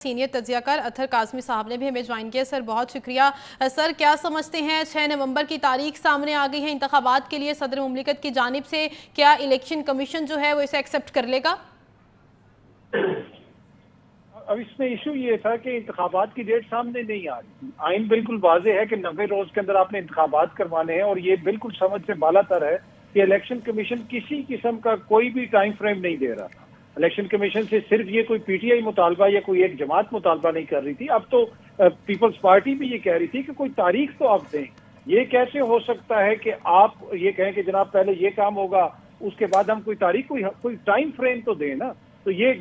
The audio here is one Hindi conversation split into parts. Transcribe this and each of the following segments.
सीनियर तज्जियाकार अतहर काज़मी साहब ने भी हमें ज्वाइन किया। सर बहुत शुक्रिया। सर क्या समझते हैं 6 नवंबर की तारीख सामने आ गई है इंतखाबात के लिए सदर मुमलिकत की जानिब से, क्या इलेक्शन कमीशन जो है वो इसे एक्सेप्ट कर लेगा? अब इसमें इशू ये था कि इंतखाबात की डेट सामने नहीं आ रही थी। आइन बिल्कुल वाजे है कि 90 रोज के अंदर आपने इंतखाबात करवाने हैं और ये बिल्कुल समझ से बालातर है कि इलेक्शन कमीशन किसी किस्म का कोई भी टाइम फ्रेम नहीं दे रहा था। इलेक्शन कमीशन से सिर्फ ये कोई पीटीआई मुतालबा या कोई एक जमात मुतालबा नहीं कर रही थी। अब तो पीपल्स पार्टी भी ये कह रही थी कि कोई तारीख तो आप दें। ये कैसे हो सकता है कि आप ये कहें कि जनाब पहले ये काम होगा उसके बाद हम कोई तारीख कोई टाइम फ्रेम तो दें ना। तो ये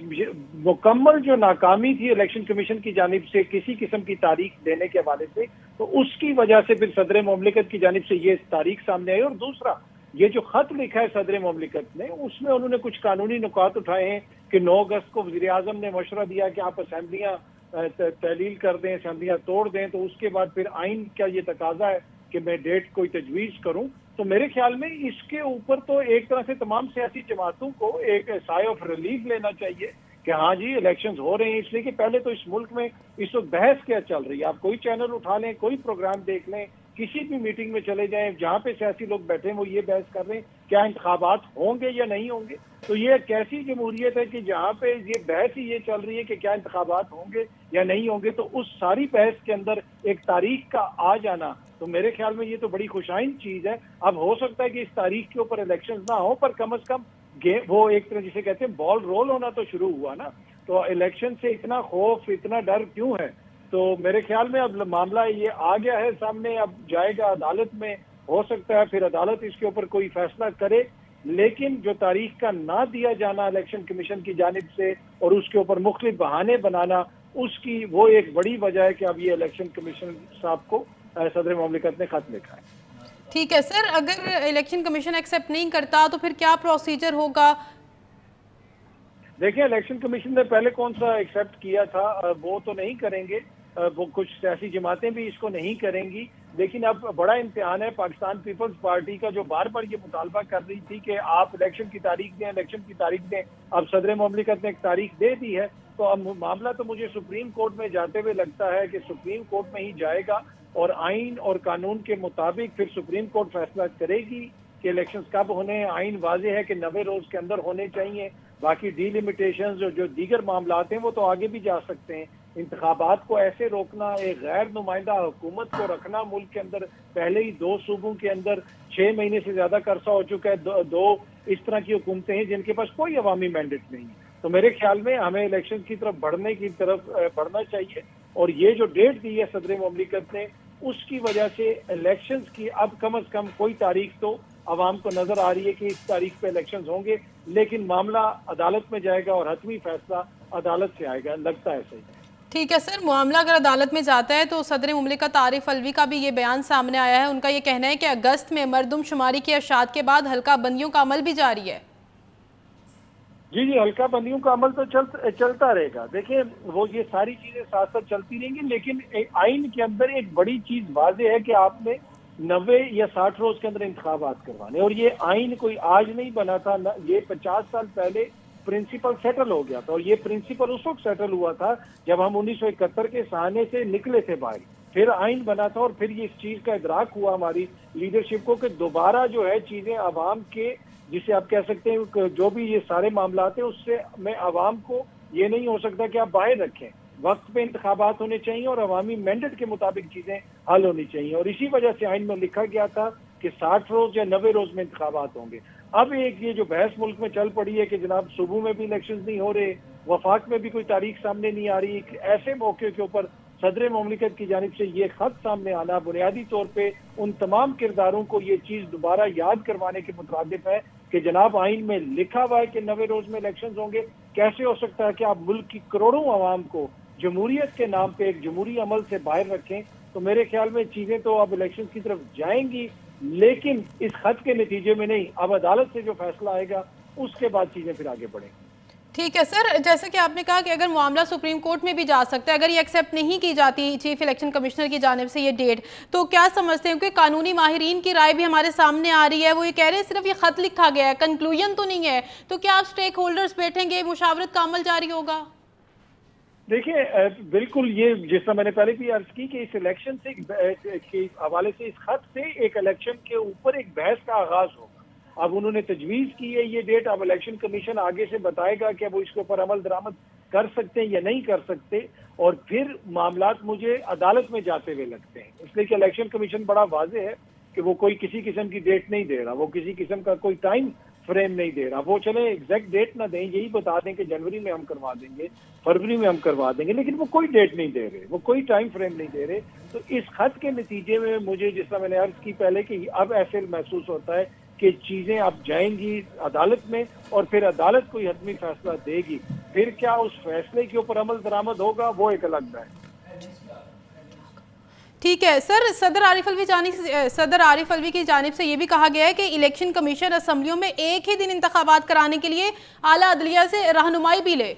मुकम्मल जो नाकामी थी इलेक्शन कमीशन की जानिब से किसी किस्म की तारीख देने के हवाले से, तो उसकी वजह से फिर सदर मुमलिकत की जानिब से ये तारीख सामने आई। और दूसरा, ये जो खत लिखा है सदर मुमलिकत ने, उसमें उन्होंने कुछ कानूनी नुकात उठाए हैं कि 9 अगस्त को वज़ीर आज़म ने मशवरा दिया कि आप असम्बलियाँ तहलील कर दें, असम्बलियाँ तोड़ दें, तो उसके बाद फिर आइन का ये तकाजा है कि मैं डेट कोई तजवीज़ करूं। तो मेरे ख्याल में इसके ऊपर तो एक तरह से तमाम सियासी जमातों को एक साय ऑफ रिलीफ लेना चाहिए कि हाँ जी इलेक्शंस हो रहे हैं। इसलिए कि पहले तो इस मुल्क में इस वक्त बहस क्या चल रही है, आप कोई चैनल उठा लें, कोई प्रोग्राम देख लें, किसी भी मीटिंग में चले जाएं, जहां पे सियासी लोग बैठे हैं वो ये बहस कर रहे हैं क्या इंतखाबात होंगे या नहीं होंगे। तो ये कैसी जमहूरियत है कि जहां पे ये बहस ही ये चल रही है कि क्या इंतखाबात होंगे या नहीं होंगे। तो उस सारी बहस के अंदर एक तारीख का आ जाना, तो मेरे ख्याल में ये तो बड़ी खुशाइन चीज है। अब हो सकता है कि इस तारीख के ऊपर इलेक्शन ना हो, पर कम से कम वो एक तरह जिसे कहते हैं बॉल रोल होना तो शुरू हुआ ना। तो इलेक्शन से इतना खौफ, इतना डर क्यों है? तो मेरे ख्याल में अब मामला ये आ गया है सामने, अब जाएगा अदालत में। हो सकता है फिर अदालत इसके ऊपर कोई फैसला करे, लेकिन जो तारीख का ना दिया जाना इलेक्शन कमीशन की जानिब से और उसके ऊपर मुख्तलिफ बहाने बनाना, उसकी वो एक बड़ी वजह है कि अब ये इलेक्शन कमीशन साहब को सदर मुमलिकत ने खत लिखा है। ठीक है सर, अगर इलेक्शन कमीशन एक्सेप्ट नहीं करता तो फिर क्या प्रोसीजर होगा? देखिए इलेक्शन कमीशन ने पहले कौन सा एक्सेप्ट किया था, वो तो नहीं करेंगे, वो कुछ सियासी जमातें भी इसको नहीं करेंगी। लेकिन अब बड़ा इम्तिहान है पाकिस्तान पीपल्स पार्टी का, जो बार बार ये मुतालबा कर रही थी कि आप इलेक्शन की तारीख दें, इलेक्शन की तारीख दें। अब सदर मुमलिकत ने एक तारीख दे दी है, तो अब मामला तो मुझे सुप्रीम कोर्ट में जाते हुए लगता है कि सुप्रीम कोर्ट में ही जाएगा और आइन और कानून के मुताबिक फिर सुप्रीम कोर्ट फैसला करेगी कि इलेक्शंस कब होने हैं। आइन वाजे है कि 90 रोज के अंदर होने चाहिए। बाकी डिलिमिटेशन जो दीगर मामला हैं वो तो आगे भी जा सकते हैं। इंतखाबात को ऐसे रोकना, एक गैर नुमाइंदा हुकूमत को रखना मुल्क के अंदर, पहले ही 2 सूबों के अंदर 6 महीने से ज्यादा का अरसा हो चुका है, दो इस तरह की हुकूमतें हैं जिनके पास कोई अवामी मैंडेट नहीं है। तो मेरे ख्याल में हमें इलेक्शन की तरफ बढ़ना चाहिए। और ये जो डेट दी है सदर मुमलिकत ने, उसकी वजह से इलेक्शंस की अब कम से कम कोई तारीख तो आवाम को नजर आ रही है कि इस तारीख पे इलेक्शंस होंगे। लेकिन मामला अदालत में जाएगा और हतमी फैसला अदालत से आएगा, लगता है सही। ठीक है सर, मामला अगर अदालत में जाता है तो सदर मुमलिकत आरिफ अलवी का भी ये बयान सामने आया है। उनका ये कहना है कि अगस्त में मरदमशुमारी की अशात के बाद हल्का बंदियों का अमल भी जारी है। जी, हल्का बंदियों का अमल तो चलता रहेगा। देखिए वो ये सारी चीजें साथ साथ चलती रहेंगी, लेकिन आइन के अंदर एक बड़ी चीज वाजे है कि आपने 90 या 60 रोज के अंदर इंतखाबात करवाने। और ये आइन कोई आज नहीं बना था, ये 50 साल पहले प्रिंसिपल सेटल हो गया था। और ये प्रिंसिपल उस वक्त सेटल हुआ था जब हम 1971 के सहाने से निकले थे बाहर। फिर आइन बना था और फिर ये इस चीज का इदराक हुआ हमारी लीडरशिप को कि दोबारा जो है चीजें आवाम के, जिसे आप कह सकते हैं जो भी ये सारे मामला हैं, उससे में आवाम को ये नहीं हो सकता कि आप बाहर रखें। वक्त पे इंतखाबात होने चाहिए और अवामी मैंडेट के मुताबिक चीजें हल होनी चाहिए। और इसी वजह से आइन में लिखा गया था कि 60 रोज या 90 रोज में इंतखाबात होंगे। अब एक ये जो बहस मुल्क में चल पड़ी है कि जनाब सूबों में भी इलेक्शन नहीं हो रहे, वफाक में भी कोई तारीख सामने नहीं आ रही, ऐसे मौके के ऊपर सदर मुमलिकत की जानिब से ये खत सामने आना बुनियादी तौर पे उन तमाम किरदारों को ये चीज दोबारा याद करवाने के मुताबिक है कि जनाब आइन में लिखा हुआ है कि 90 रोज में इलेक्शन होंगे। कैसे हो सकता है कि आप मुल्क की करोड़ों आवाम को जमहूरियत के नाम पे एक जमहूरी अमल से बाहर रखें? तो मेरे ख्याल में चीजें तो अब इलेक्शन की तरफ जाएंगी, लेकिन इस खत के नतीजे में नहीं। अब अदालत से जो फैसला आएगा उसके बाद चीजें फिर आगे बढ़ेंगी। ठीक है सर, जैसे कि आपने कहा कि अगर मामला सुप्रीम कोर्ट में भी जा सकता है, अगर ये एक्सेप्ट नहीं की जाती चीफ इलेक्शन कमिश्नर की जानिब से ये डेट, तो क्या समझते हैं कि कानूनी माहिरीन की राय भी हमारे सामने आ रही है, वो ये कह रहे हैं सिर्फ ये खत लिखा गया है, कंक्लूजन तो नहीं है। तो क्या आप स्टेक होल्डर्स बैठेंगे, मुशावरत का अमल जारी होगा? देखिए बिल्कुल ये जिस तरह मैंने पहले भी अर्ज की कि इस इलेक्शन से के हवाले से, इस खत से एक इलेक्शन के ऊपर एक बहस का आगाज होगा। अब उन्होंने तजवीज की है ये डेट, अब इलेक्शन कमीशन आगे से बताएगा कि वो इसके ऊपर अमल दरामद कर सकते हैं या नहीं कर सकते, और फिर मामलात मुझे अदालत में जाते हुए लगते हैं। इसलिए कि इलेक्शन कमीशन बड़ा वाज़ेह है कि वो कोई किसी किस्म की डेट नहीं दे रहा, वो किसी किस्म का कोई टाइम फ्रेम नहीं दे रहा। वो चले एग्जैक्ट डेट ना दें, यही बता दें कि जनवरी में हम करवा देंगे, फरवरी में हम करवा देंगे, लेकिन वो कोई डेट नहीं दे रहे, वो कोई टाइम फ्रेम नहीं दे रहे। तो इस खत के नतीजे में मुझे, जिस तरह मैंने अर्ज की पहले, कि अब ऐसे महसूस होता है कि चीजें अब जाएंगी अदालत में और फिर अदालत कोई हतमी फैसला देगी। फिर क्या उस फैसले के ऊपर अमल दरामद होगा, वो एक अलग है। ठीक है सर, सदर आरिफ अलवी की जानिब से ये भी कहा गया है कि इलेक्शन कमीशन असम्बलियों में एक ही दिन इंतखाबात कराने के लिए आला अदलिया से रहनुमाई भी ले।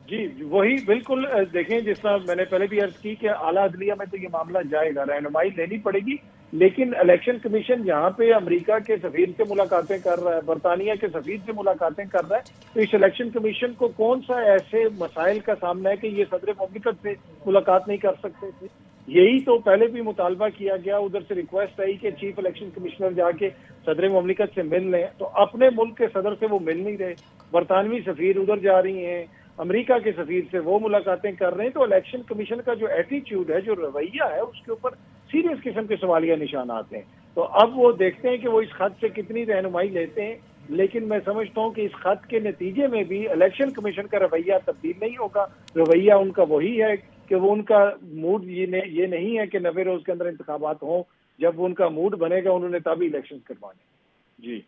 जी वही बिल्कुल देखें, जिस तरह मैंने पहले भी अर्ज की कि आला अदलिया में तो ये मामला जाएगा, रहनुमाई लेनी पड़ेगी, लेकिन इलेक्शन कमीशन यहाँ पे अमेरिका के सफीर से मुलाकातें कर रहा है, बरतानिया के सफीर से मुलाकातें कर रहा है, तो इस इलेक्शन कमीशन को कौन सा ऐसे मसाइल का सामना है कि ये सदर मुमलिकत से मुलाकात नहीं कर सकते थे। यही तो पहले भी मुतालबा किया गया, उधर से रिक्वेस्ट आई कि चीफ इलेक्शन कमिश्नर जाके सदर मुमलिकत से मिल लें, तो अपने मुल्क के सदर से वो मिल नहीं रहे। बरतानवी सफीर उधर जा रही हैं, अमेरिका के सफीर से वो मुलाकातें कर रहे हैं। तो इलेक्शन कमीशन का जो एटीट्यूड है, जो रवैया है, उसके ऊपर सीरियस किस्म के सवालिया निशान आते हैं। तो अब वो देखते हैं कि वो इस खत से कितनी रहनुमाई लेते हैं, लेकिन मैं समझता हूँ कि इस खत के नतीजे में भी इलेक्शन कमीशन का रवैया तब्दील नहीं होगा। रवैया उनका वही है कि वो, उनका मूड ये नहीं है कि 90 रोज के अंदर इंतखाबात हों। जब उनका मूड बनेगा उन्होंने तभी इलेक्शन करवाने। जी।